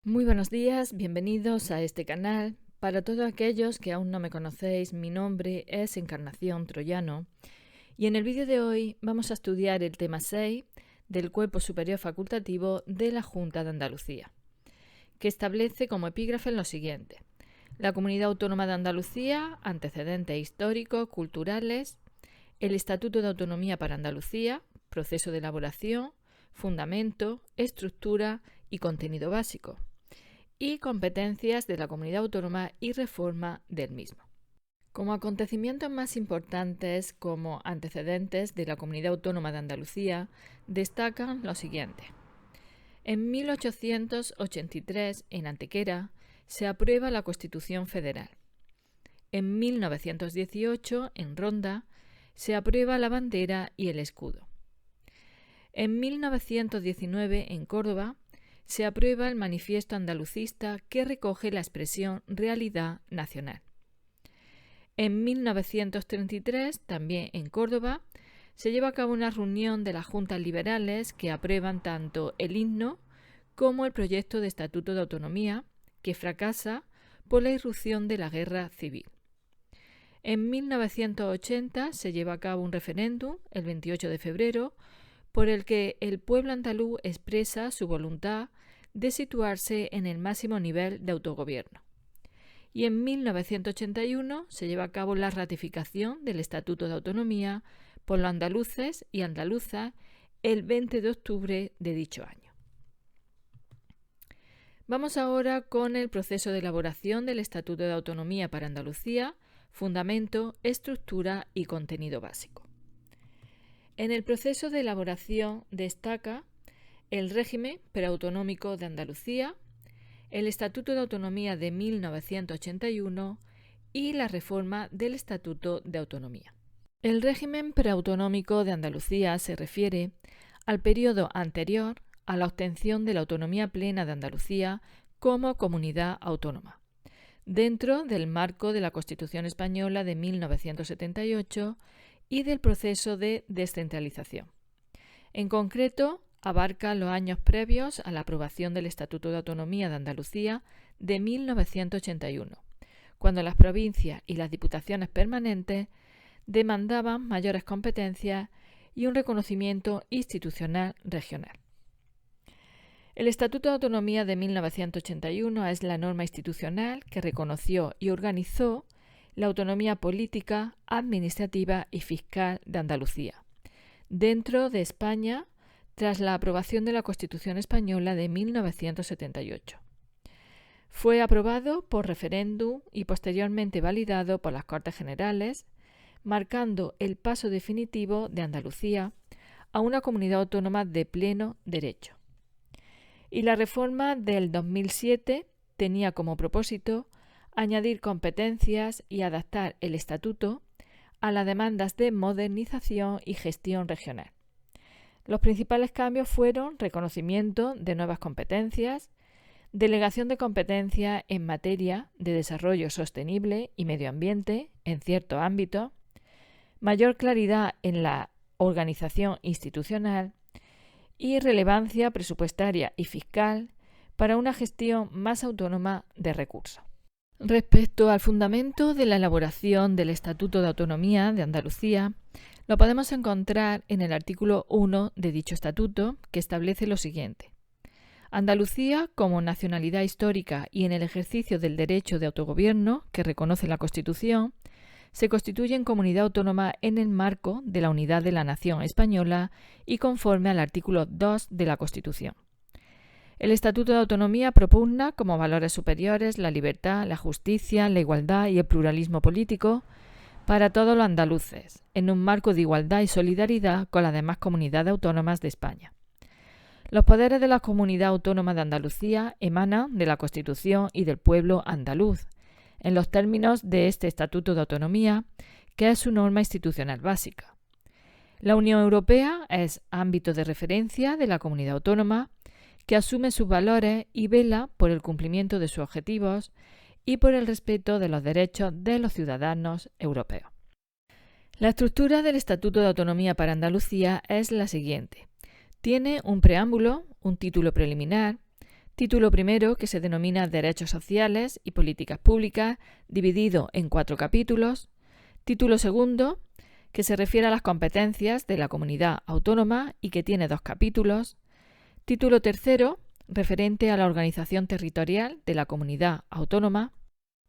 Muy buenos días, bienvenidos a este canal. Para todos aquellos que aún no me conocéis, mi nombre es Encarnación Troyano y en el vídeo de hoy vamos a estudiar el tema 6 del Cuerpo Superior Facultativo de la Junta de Andalucía, que establece como epígrafe lo siguiente: la Comunidad Autónoma de Andalucía, antecedentes históricos, culturales, el Estatuto de Autonomía para Andalucía, proceso de elaboración, fundamento, estructura y contenido básico, y competencias de la comunidad autónoma y reforma del mismo. Como acontecimientos más importantes como antecedentes de la Comunidad Autónoma de Andalucía destacan los siguientes. En 1883, en Antequera, se aprueba la Constitución Federal. En 1918, en Ronda, se aprueba la bandera y el escudo. En 1919, en Córdoba, se aprueba el Manifiesto Andalucista que recoge la expresión realidad nacional. En 1933, también en Córdoba, se lleva a cabo una reunión de las juntas liberales que aprueban tanto el himno como el proyecto de Estatuto de Autonomía, que fracasa por la irrupción de la Guerra Civil. En 1980 se lleva a cabo un referéndum, el 28 de febrero, por el que el pueblo andaluz expresa su voluntad de situarse en el máximo nivel de autogobierno. Y en 1981 se lleva a cabo la ratificación del Estatuto de Autonomía por los andaluces y andaluzas el 20 de octubre de dicho año. Vamos ahora con el proceso de elaboración del Estatuto de Autonomía para Andalucía, fundamento, estructura y contenido básico. En el proceso de elaboración destaca el régimen preautonómico de Andalucía, el Estatuto de Autonomía de 1981 y la reforma del Estatuto de Autonomía. El régimen preautonómico de Andalucía se refiere al periodo anterior a la obtención de la autonomía plena de Andalucía como comunidad autónoma, dentro del marco de la Constitución Española de 1978 y del proceso de descentralización. En concreto, abarca los años previos a la aprobación del Estatuto de Autonomía de Andalucía de 1981, cuando las provincias y las diputaciones permanentes demandaban mayores competencias y un reconocimiento institucional regional. El Estatuto de Autonomía de 1981 es la norma institucional que reconoció y organizó la autonomía política, administrativa y fiscal de Andalucía, dentro de España, tras la aprobación de la Constitución Española de 1978. Fue aprobado por referéndum y posteriormente validado por las Cortes Generales, marcando el paso definitivo de Andalucía a una comunidad autónoma de pleno derecho. Y la reforma del 2007 tenía como propósito añadir competencias y adaptar el estatuto a las demandas de modernización y gestión regional. Los principales cambios fueron reconocimiento de nuevas competencias, delegación de competencias en materia de desarrollo sostenible y medio ambiente en ciertos ámbitos, mayor claridad en la organización institucional y relevancia presupuestaria y fiscal para una gestión más autónoma de recursos. Respecto al fundamento de la elaboración del Estatuto de Autonomía de Andalucía, lo podemos encontrar en el artículo 1 de dicho estatuto, que establece lo siguiente: Andalucía, como nacionalidad histórica y en el ejercicio del derecho de autogobierno que reconoce la Constitución, se constituye en comunidad autónoma en el marco de la unidad de la nación española y conforme al artículo 2 de la Constitución. El Estatuto de Autonomía propugna como valores superiores la libertad, la justicia, la igualdad y el pluralismo político para todos los andaluces, en un marco de igualdad y solidaridad con las demás comunidades autónomas de España. Los poderes de la Comunidad Autónoma de Andalucía emanan de la Constitución y del pueblo andaluz, en los términos de este Estatuto de Autonomía, que es su norma institucional básica. La Unión Europea es ámbito de referencia de la comunidad autónoma, que asume sus valores y vela por el cumplimiento de sus objetivos y por el respeto de los derechos de los ciudadanos europeos. La estructura del Estatuto de Autonomía para Andalucía es la siguiente. Tiene un preámbulo, un título preliminar, Título primero, que se denomina Derechos sociales y políticas públicas, dividido en 4 capítulos. Título segundo, que se refiere a las competencias de la comunidad autónoma y que tiene 2 capítulos. Título tercero, referente a la organización territorial de la comunidad autónoma.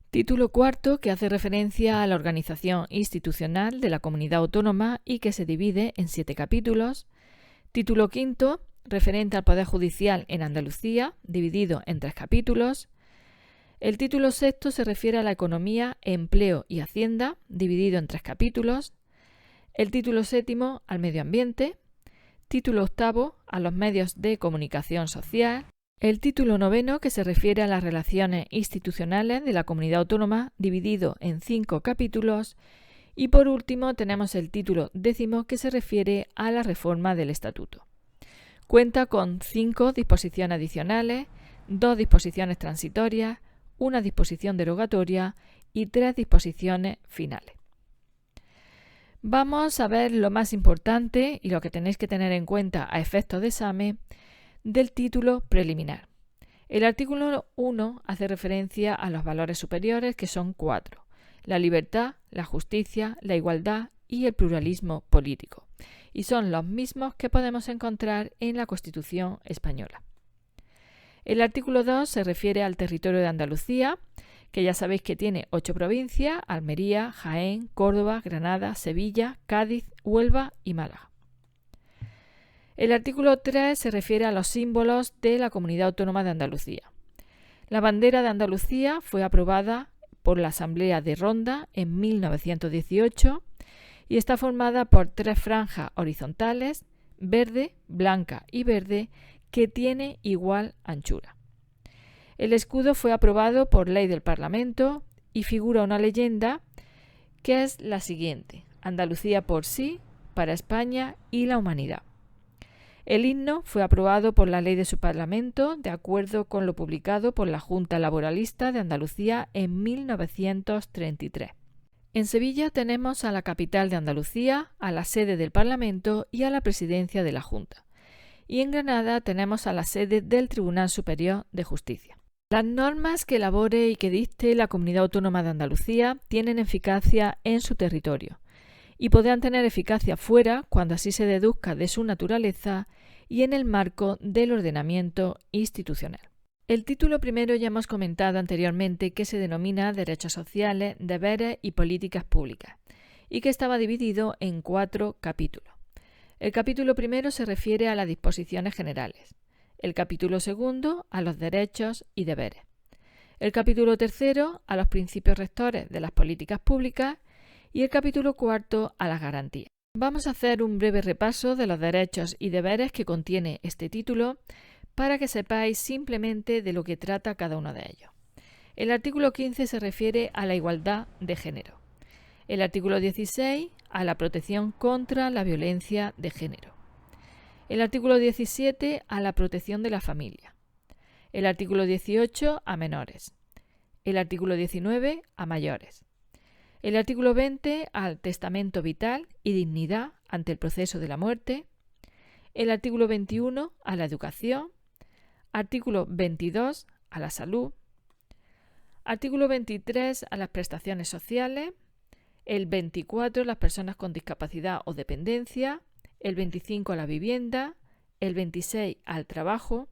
Título cuarto, que hace referencia a la organización institucional de la comunidad autónoma y que se divide en 7 capítulos. Título quinto, referente al Poder Judicial en Andalucía, dividido en 3 capítulos. El título sexto se refiere a la economía, empleo y hacienda, dividido en 3 capítulos. El título séptimo al medio ambiente. Título octavo a los medios de comunicación social. El título noveno, que se refiere a las relaciones institucionales de la comunidad autónoma, dividido en 5 capítulos. Y por último tenemos el título décimo, que se refiere a la reforma del estatuto. Cuenta con 5 disposiciones adicionales, 2 disposiciones transitorias, 1 disposición derogatoria y 3 disposiciones finales. Vamos a ver lo más importante y lo que tenéis que tener en cuenta a efectos de examen del título preliminar. El artículo 1 hace referencia a los valores superiores, que son 4: la libertad, la justicia, la igualdad y el pluralismo político, y son los mismos que podemos encontrar en la Constitución española. El artículo 2 se refiere al territorio de Andalucía, que ya sabéis que tiene 8 provincias: Almería, Jaén, Córdoba, Granada, Sevilla, Cádiz, Huelva y Málaga. El artículo 3 se refiere a los símbolos de la Comunidad Autónoma de Andalucía. La bandera de Andalucía fue aprobada por la Asamblea de Ronda en 1918 y está formada por 3 franjas horizontales, verde, blanca y verde, que tiene igual anchura. El escudo fue aprobado por ley del Parlamento y figura una leyenda que es la siguiente: Andalucía por sí, para España y la humanidad. El himno fue aprobado por la ley de su Parlamento de acuerdo con lo publicado por la Junta Laboralista de Andalucía en 1933. En Sevilla tenemos a la capital de Andalucía, a la sede del Parlamento y a la presidencia de la Junta. Y en Granada tenemos a la sede del Tribunal Superior de Justicia. Las normas que elabore y que dicte la Comunidad Autónoma de Andalucía tienen eficacia en su territorio y podrán tener eficacia fuera cuando así se deduzca de su naturaleza y en el marco del ordenamiento institucional. El título primero ya hemos comentado anteriormente que se denomina Derechos sociales, deberes y políticas públicas y que estaba dividido en 4 capítulos. El capítulo primero se refiere a las disposiciones generales, el capítulo segundo a los derechos y deberes, el capítulo tercero a los principios rectores de las políticas públicas y el capítulo cuarto a las garantías. Vamos a hacer un breve repaso de los derechos y deberes que contiene este título para que sepáis simplemente de lo que trata cada uno de ellos. El artículo 15 se refiere a la igualdad de género. El artículo 16 a la protección contra la violencia de género. El artículo 17 a la protección de la familia. El artículo 18 a menores. El artículo 19 a mayores. El artículo 20 al testamento vital y dignidad ante el proceso de la muerte. El artículo 21 a la educación. Artículo 22 a la salud. Artículo 23 a las prestaciones sociales. El 24 a las personas con discapacidad o dependencia. El 25 a la vivienda. El 26 al trabajo.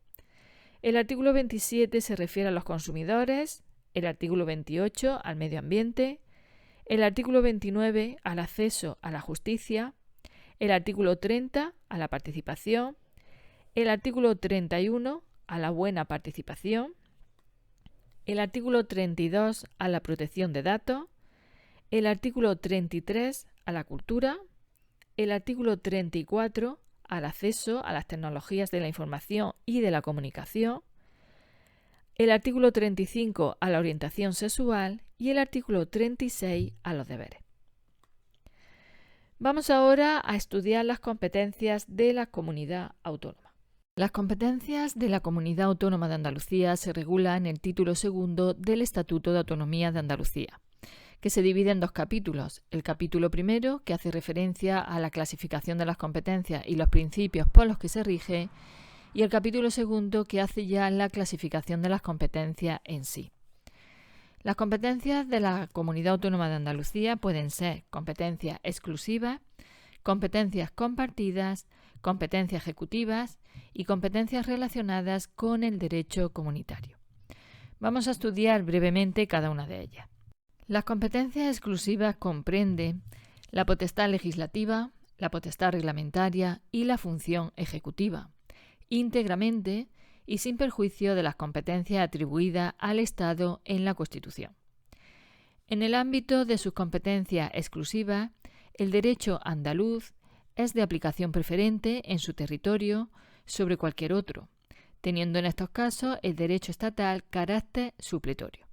El artículo 27 se refiere a los consumidores. El artículo 28 al medio ambiente. El artículo 29 al acceso a la justicia, el artículo 30 a la participación, el artículo 31 a la buena participación, el artículo 32 a la protección de datos, el artículo 33 a la cultura, el artículo 34 al acceso a las tecnologías de la información y de la comunicación, el artículo 35 a la orientación sexual y el artículo 36 a los deberes. Vamos ahora a estudiar las competencias de la comunidad autónoma. Las competencias de la Comunidad Autónoma de Andalucía se regulan en el título segundo del Estatuto de Autonomía de Andalucía, que se divide en 2 capítulos. El capítulo primero, que hace referencia a la clasificación de las competencias y los principios por los que se rige, y el capítulo segundo, que hace ya la clasificación de las competencias en sí. Las competencias de la Comunidad Autónoma de Andalucía pueden ser competencias exclusivas, competencias compartidas, competencias ejecutivas y competencias relacionadas con el derecho comunitario. Vamos a estudiar brevemente cada una de ellas. Las competencias exclusivas comprenden la potestad legislativa, la potestad reglamentaria y la función ejecutiva, íntegramente y sin perjuicio de las competencias atribuidas al Estado en la Constitución. En el ámbito de sus competencias exclusivas, el derecho andaluz es de aplicación preferente en su territorio sobre cualquier otro, teniendo en estos casos el derecho estatal carácter supletorio.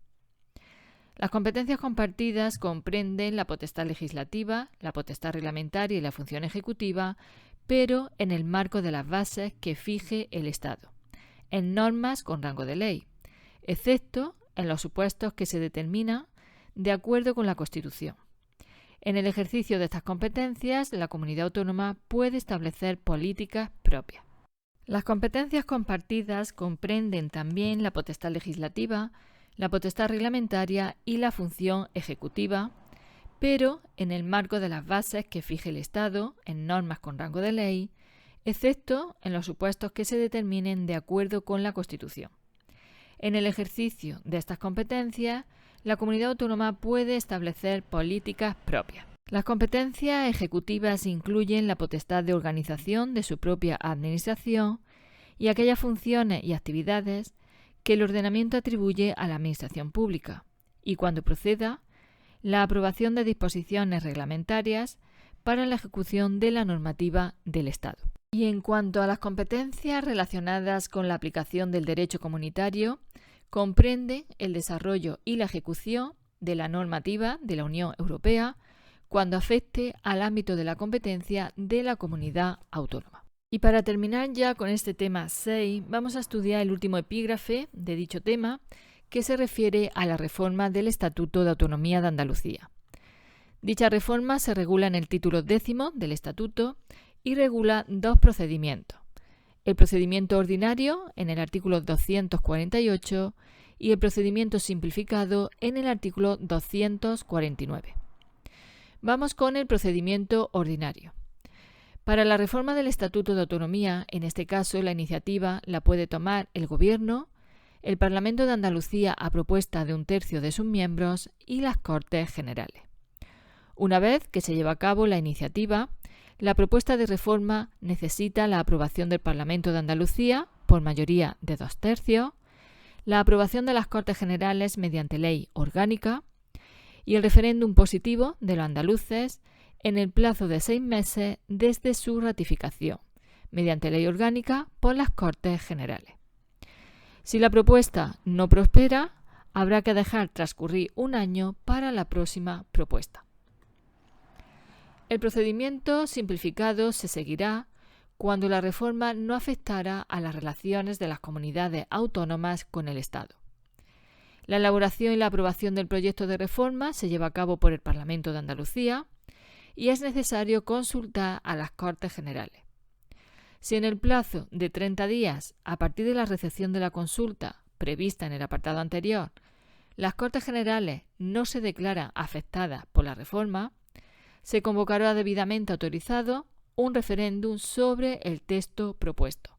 Las competencias compartidas comprenden la potestad legislativa, la potestad reglamentaria y la función ejecutiva, pero en el marco de las bases que fije el Estado, en normas con rango de ley, excepto en los supuestos que se determinan de acuerdo con la Constitución. En el ejercicio de estas competencias, la comunidad autónoma puede establecer políticas propias. Las competencias compartidas comprenden también la potestad legislativa, la potestad reglamentaria y la función ejecutiva, pero en el marco de las bases que fije el Estado, en normas con rango de ley, excepto en los supuestos que se determinen de acuerdo con la Constitución. En el ejercicio de estas competencias, la comunidad autónoma puede establecer políticas propias. Las competencias ejecutivas incluyen la potestad de organización de su propia administración y aquellas funciones y actividades que el ordenamiento atribuye a la administración pública, y cuando proceda, la aprobación de disposiciones reglamentarias para la ejecución de la normativa del Estado. Y en cuanto a las competencias relacionadas con la aplicación del derecho comunitario, comprende el desarrollo y la ejecución de la normativa de la Unión Europea cuando afecte al ámbito de la competencia de la comunidad autónoma. Y para terminar ya con este tema 6, vamos a estudiar el último epígrafe de dicho tema, que se refiere a la reforma del Estatuto de Autonomía de Andalucía. Dicha reforma se regula en el título 10 del Estatuto y regula dos procedimientos: el procedimiento ordinario en el artículo 248 y el procedimiento simplificado en el artículo 249. Vamos con el procedimiento ordinario. Para la reforma del Estatuto de Autonomía, en este caso la iniciativa la puede tomar el Gobierno, el Parlamento de Andalucía a propuesta de 1/3 de sus miembros y las Cortes Generales. Una vez que se lleva a cabo la iniciativa, la propuesta de reforma necesita la aprobación del Parlamento de Andalucía por mayoría de 2/3, la aprobación de las Cortes Generales mediante ley orgánica y el referéndum positivo de los andaluces en el plazo de 6 meses desde su ratificación, mediante ley orgánica por las Cortes Generales. Si la propuesta no prospera, habrá que dejar transcurrir un año para la próxima propuesta. El procedimiento simplificado se seguirá cuando la reforma no afectara a las relaciones de las comunidades autónomas con el Estado. La elaboración y la aprobación del proyecto de reforma se lleva a cabo por el Parlamento de Andalucía y es necesario consultar a las Cortes Generales. Si en el plazo de 30 días, a partir de la recepción de la consulta prevista en el apartado anterior, las Cortes Generales no se declaran afectadas por la reforma, se convocará debidamente autorizado un referéndum sobre el texto propuesto.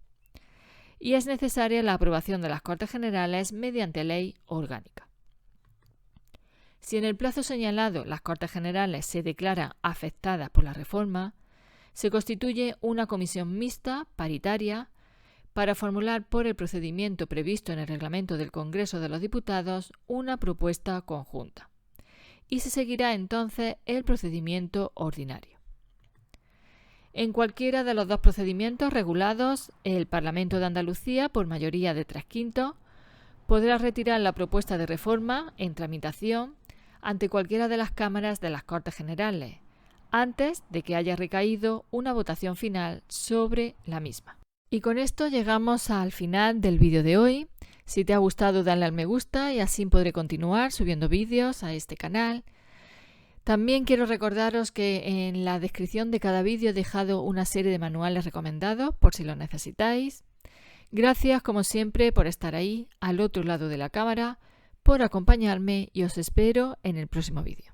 Y es necesaria la aprobación de las Cortes Generales mediante ley orgánica. Si en el plazo señalado las Cortes Generales se declaran afectadas por la reforma, se constituye una comisión mixta paritaria para formular por el procedimiento previsto en el reglamento del Congreso de los Diputados una propuesta conjunta. Y se seguirá entonces el procedimiento ordinario. En cualquiera de los dos procedimientos regulados, el Parlamento de Andalucía, por mayoría de 3/5, podrá retirar la propuesta de reforma en tramitación ante cualquiera de las cámaras de las Cortes Generales, antes de que haya recaído una votación final sobre la misma. Y con esto llegamos al final del vídeo de hoy. Si te ha gustado, dale al me gusta y así podré continuar subiendo vídeos a este canal. También quiero recordaros que en la descripción de cada vídeo he dejado una serie de manuales recomendados por si lo necesitáis. Gracias, como siempre, por estar ahí, al otro lado de la cámara, por acompañarme y os espero en el próximo vídeo.